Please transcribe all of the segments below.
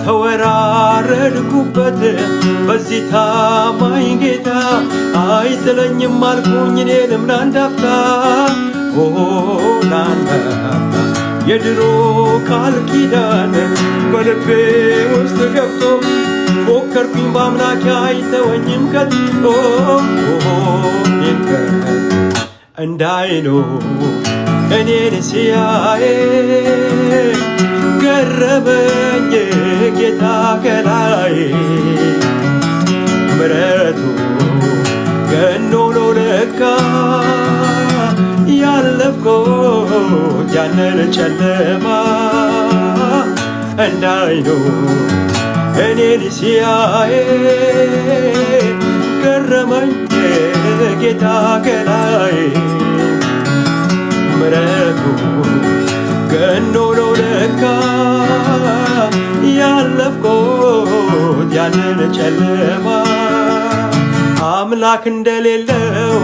ተወራረድኩበት በዚህ ታማኝ ጌታ አይጥለኝም አልኩኝ እኔንም ለአንድ አፍታ ለአንድ አፍታ የድሮ ቃል ኪዳን በልቤ ውስጥ ገብቶ ሞከርኩኝ በአምላኬ አይተወኝም ከቶ እንዳይኑ እኔን ሲያይ ገረመኝ ጌታ ከላይ ምሕረቱ ገኖ ነው ለካ ያለፍኩት ያንን ጨለማ እንዳይኑ እኔን ሲያይ ገረመኝ ጌታ ከላይ ምሕረቱ ገኖ ነው ለካ ያለፍኩት ያንን ጨለማ አምላክ እንደሌለው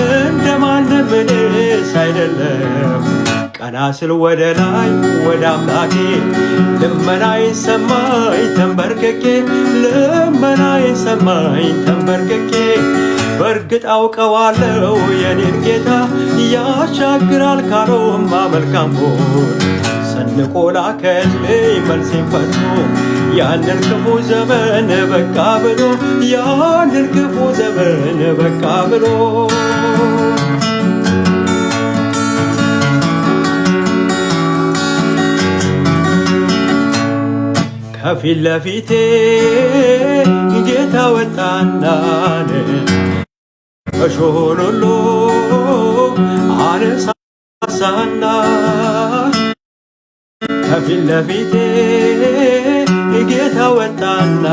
እንደማንም እኔስ አይደለም ቀና ስል ወደ ላይ ወደ አምላኬ ልመናዬን ሰማኝ ተንበርክኬ ልመናዬን ሰማኝ ተንበርክኬ በእርግጥ አውቀዋለሁ የኔን ጌታ ያሻግራል ካለውማ መልካም ሆድ ሰንቆ ላከልኝ መልሴን ፈጥኖ ያንን ክፉ ዘመን በቃ ብሎ ያንን ክፉ ዘመን በቃ ብሎ ከፊት ለፊቴ ጌታ ወጣና እሾህን ሁሉ አነሳሳና ከፊት ለፊቴ ጌታ ወጣና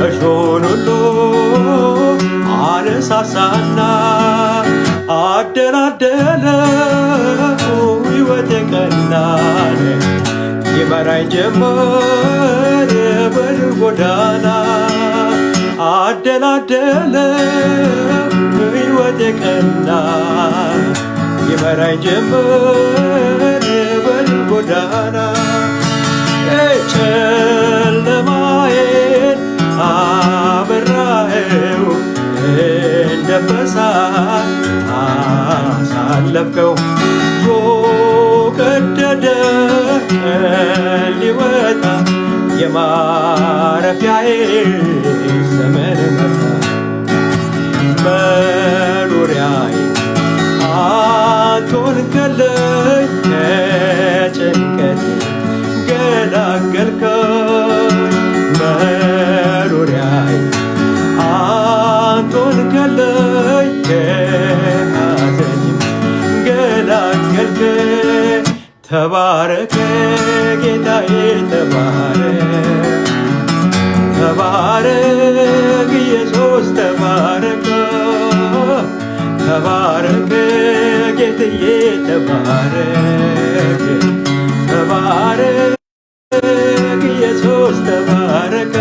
እሾህን ሁሉ አነሳሳና አደላደለው ሕይወቴ ቀና ይመራኝ ጀመር በድል ጎዳና አደላደለው ሕይወቴ ቀና ይመራኝ ጀመር በድል ጎዳና ጨለማዬን አበራኸው እንደ እሳት አሳለፍከው ቀደደ ቀን ሊወጣ የማረፊያዬ ዘመን መጣ መኖሪያዬ አንተን ከለኝ ከጭንቀት ገላገልከኝ መኖሪያዬ አንተን ከለኝ ከሐዘን ገላገልከኝ ተባረከ ጌታዬ ተባረክ ኢየሱስ ተባረክ ተባረክ ጌትዬ ተባረክ ኢየሱስ ተባረክ